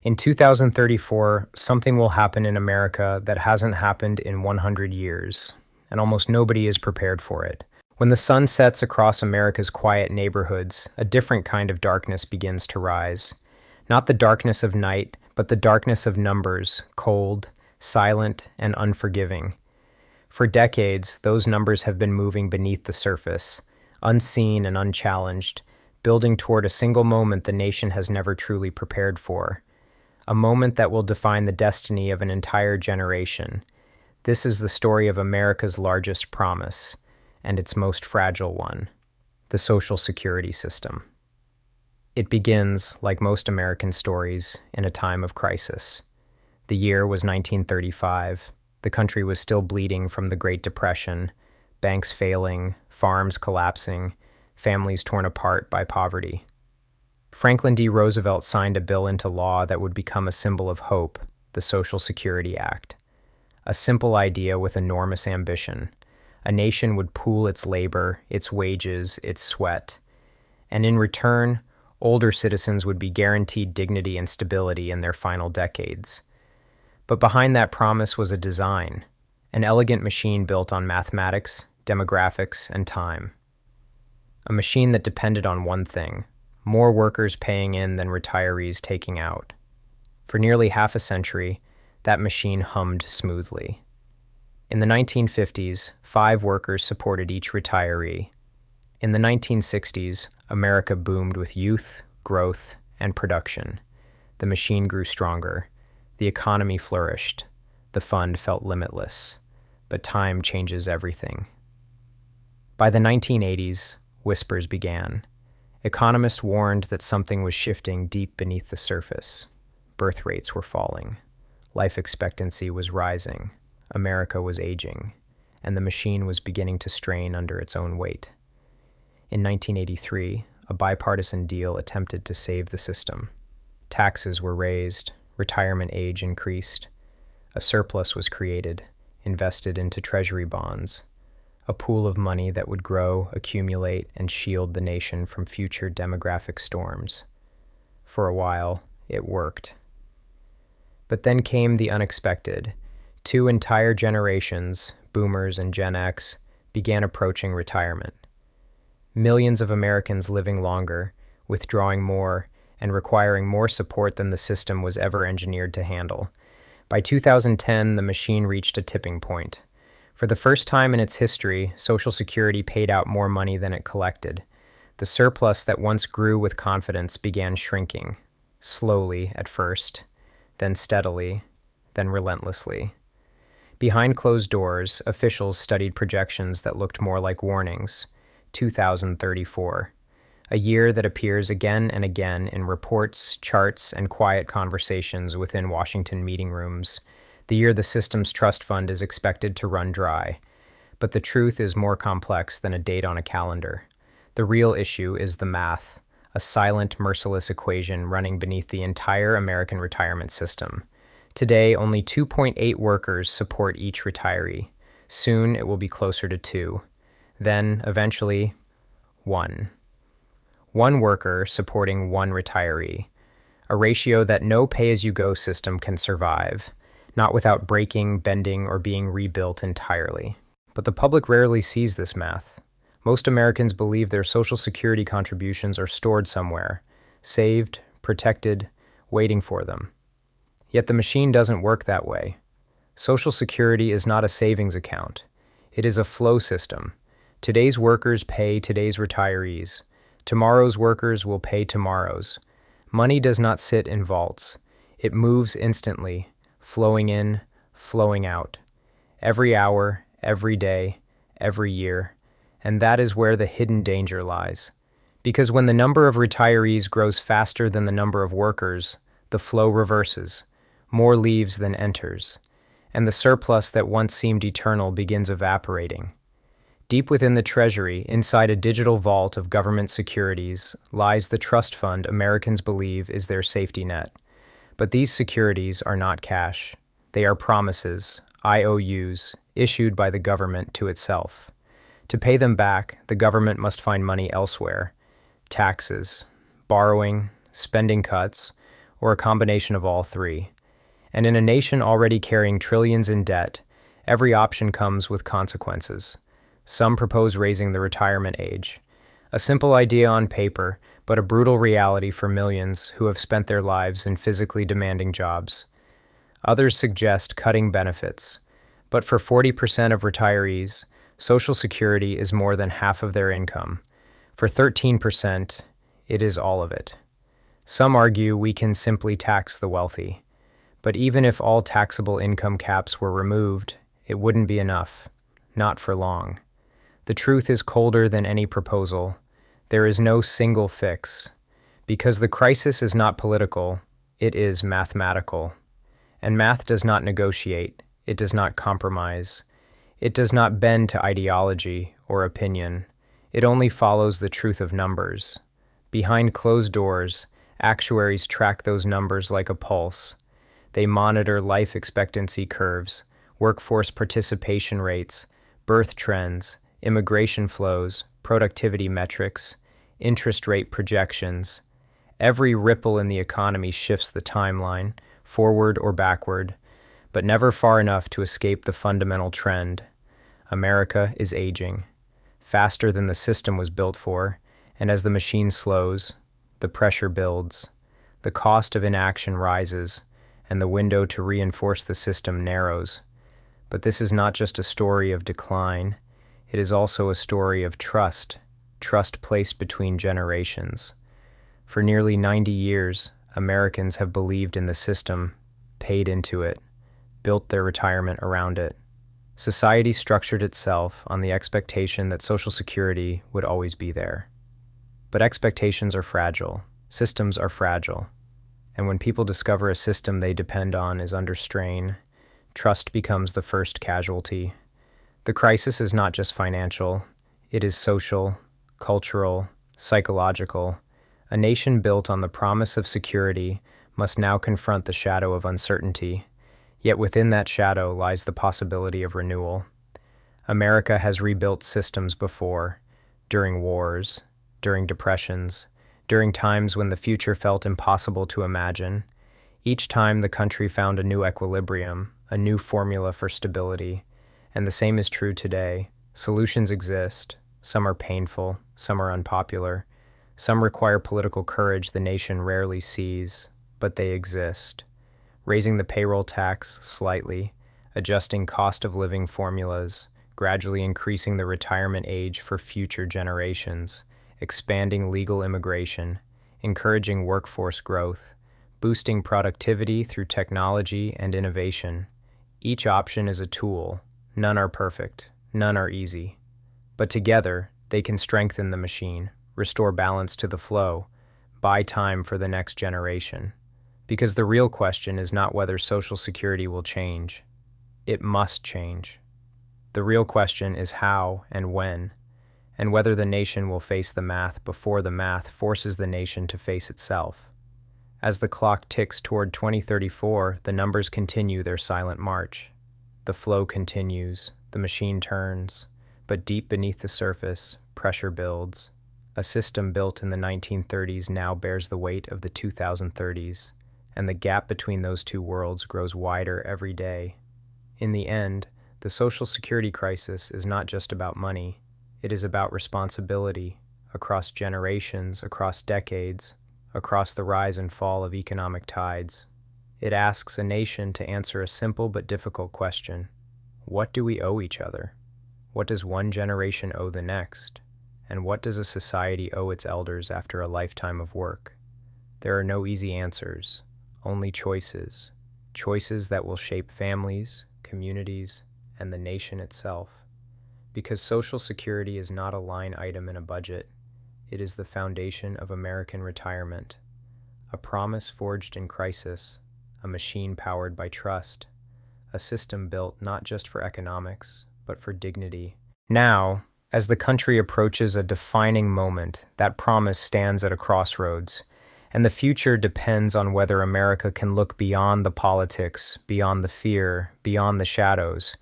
In 2034, something will happen in America that hasn't happened in 100 years, and almost nobody is prepared for it. When the sun sets across America's quiet neighborhoods, a different kind of darkness begins to rise. Not the darkness of night, but the darkness of numbers, cold, silent, and unforgiving. For decades, those numbers have been moving beneath the surface, unseen and unchallenged, building toward a single moment the nation has never truly prepared for. A moment that will define the destiny of an entire generation. This is the story of America's largest promise, and its most fragile one, the Social Security system. It begins, like most American stories, in a time of crisis. The year was 1935. The country was still bleeding from the Great Depression, banks failing, farms collapsing, families torn apart by poverty. Franklin D. Roosevelt signed a bill into law that would become a symbol of hope, the Social Security Act. A simple idea with enormous ambition. A nation would pool its labor, its wages, its sweat. And in return, older citizens would be guaranteed dignity and stability in their final decades. But behind that promise was a design, an elegant machine built on mathematics, demographics, and time. A machine that depended on one thing: more workers paying in than retirees taking out. For nearly half a century, that machine hummed smoothly. In the 1950s, 5 workers supported each retiree. In the 1960s, America boomed with youth, growth, and production. The machine grew stronger. The economy flourished. The fund felt limitless. But time changes everything. By the 1980s, whispers began. Economists warned that something was shifting deep beneath the surface. Birth rates were falling. Life expectancy was rising. America was aging, and the machine was beginning to strain under its own weight. In 1983, a bipartisan deal attempted to save the system. Taxes were raised, retirement age increased. A surplus was created, invested into treasury bonds, a pool of money that would grow, accumulate, and shield the nation from future demographic storms. For a while, it worked. But then came the unexpected. 2 entire generations, Boomers and Gen X, began approaching retirement. Millions of Americans living longer, withdrawing more, and requiring more support than the system was ever engineered to handle. By 2010, the machine reached a tipping point. For the first time in its history, Social Security paid out more money than it collected. The surplus that once grew with confidence began shrinking, slowly at first, then steadily, then relentlessly. Behind closed doors, officials studied projections that looked more like warnings. 2034, a year that appears again and again in reports, charts, and quiet conversations within Washington meeting rooms. The year the system's trust fund is expected to run dry. But the truth is more complex than a date on a calendar. The real issue is the math, a silent, merciless equation running beneath the entire American retirement system. Today, only 2.8 workers support each retiree. Soon, it will be closer to 2. Then, eventually, 1. 1 worker supporting 1 retiree, a ratio that no pay-as-you-go system can survive, not without breaking, bending, or being rebuilt entirely. But the public rarely sees this math. Most Americans believe their Social Security contributions are stored somewhere, saved, protected, waiting for them. Yet the machine doesn't work that way. Social Security is not a savings account. It is a flow system. Today's workers pay today's retirees. Tomorrow's workers will pay tomorrow's. Money does not sit in vaults. It moves instantly, flowing in, flowing out. Every hour, every day, every year. And that is where the hidden danger lies. Because when the number of retirees grows faster than the number of workers, the flow reverses. More leaves than enters, and the surplus that once seemed eternal begins evaporating. Deep within the Treasury, inside a digital vault of government securities, lies the trust fund Americans believe is their safety net. But these securities are not cash. They are promises, IOUs, issued by the government to itself. To pay them back, the government must find money elsewhere. Taxes, borrowing, spending cuts, or a combination of all three. And in a nation already carrying trillions in debt, every option comes with consequences. Some propose raising the retirement age. A simple idea on paper, but a brutal reality for millions who have spent their lives in physically demanding jobs. Others suggest cutting benefits. But for 40% of retirees, Social Security is more than half of their income. For 13%, it is all of it. Some argue we can simply tax the wealthy. But even if all taxable income caps were removed, it wouldn't be enough. Not for long. The truth is colder than any proposal. There is no single fix. Because the crisis is not political, it is mathematical. And math does not negotiate. It does not compromise. It does not bend to ideology or opinion. It only follows the truth of numbers. Behind closed doors, actuaries track those numbers like a pulse. They monitor life expectancy curves, workforce participation rates, birth trends, immigration flows, productivity metrics, interest rate projections. Every ripple in the economy shifts the timeline, forward or backward, but never far enough to escape the fundamental trend. America is aging, faster than the system was built for, and as the machine slows, the pressure builds. The cost of inaction rises, and the window to reinforce the system narrows. But this is not just a story of decline, it is also a story of trust placed between generations. For nearly 90 years, Americans have believed in the system, paid into it, built their retirement around it. Society structured itself on the expectation that Social Security would always be there. But expectations are fragile, systems are fragile. And when people discover a system they depend on is under strain, trust becomes the first casualty. The crisis is not just financial, it is social, cultural, psychological. A nation built on the promise of security must now confront the shadow of uncertainty, yet within that shadow lies the possibility of renewal. America has rebuilt systems before, during wars, during depressions, during times when the future felt impossible to imagine. Each time the country found a new equilibrium, a new formula for stability, and the same is true today. Solutions exist. Some are painful, some are unpopular. Some require political courage the nation rarely sees, but they exist. Raising the payroll tax slightly, adjusting cost of living formulas, gradually increasing the retirement age for future generations, expanding legal immigration, encouraging workforce growth, boosting productivity through technology and innovation. Each option is a tool. None are perfect. None are easy. But together, they can strengthen the machine, restore balance to the flow, buy time for the next generation. Because the real question is not whether Social Security will change. It must change. The real question is how and when, and whether the nation will face the math before the math forces the nation to face itself. As the clock ticks toward 2034, the numbers continue their silent march. The flow continues, the machine turns, but deep beneath the surface, pressure builds. A system built in the 1930s now bears the weight of the 2030s, and the gap between those two worlds grows wider every day. In the end, the Social Security crisis is not just about money. It is about responsibility, across generations, across decades, across the rise and fall of economic tides. It asks a nation to answer a simple but difficult question. What do we owe each other? What does one generation owe the next? And what does a society owe its elders after a lifetime of work? There are no easy answers, only choices. Choices that will shape families, communities, and the nation itself. Because Social Security is not a line item in a budget, it is the foundation of American retirement, a promise forged in crisis, a machine powered by trust, a system built not just for economics, but for dignity. Now, as the country approaches a defining moment, that promise stands at a crossroads, and the future depends on whether America can look beyond the politics, beyond the fear, beyond the shadows,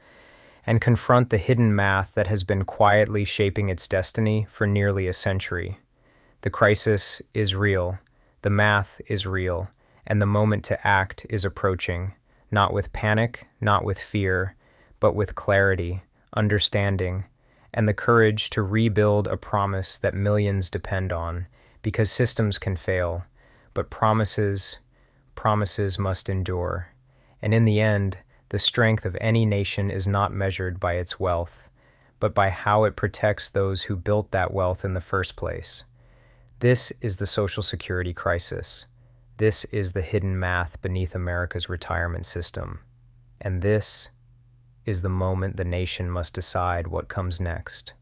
and confront the hidden math that has been quietly shaping its destiny for nearly a century. The crisis is real, the math is real, and the moment to act is approaching, not with panic, not with fear, but with clarity, understanding, and the courage to rebuild a promise that millions depend on, because systems can fail, but promises must endure. And in the end, the strength of any nation is not measured by its wealth, but by how it protects those who built that wealth in the first place. This is the Social Security crisis. This is the hidden math beneath America's retirement system. And this is the moment the nation must decide what comes next.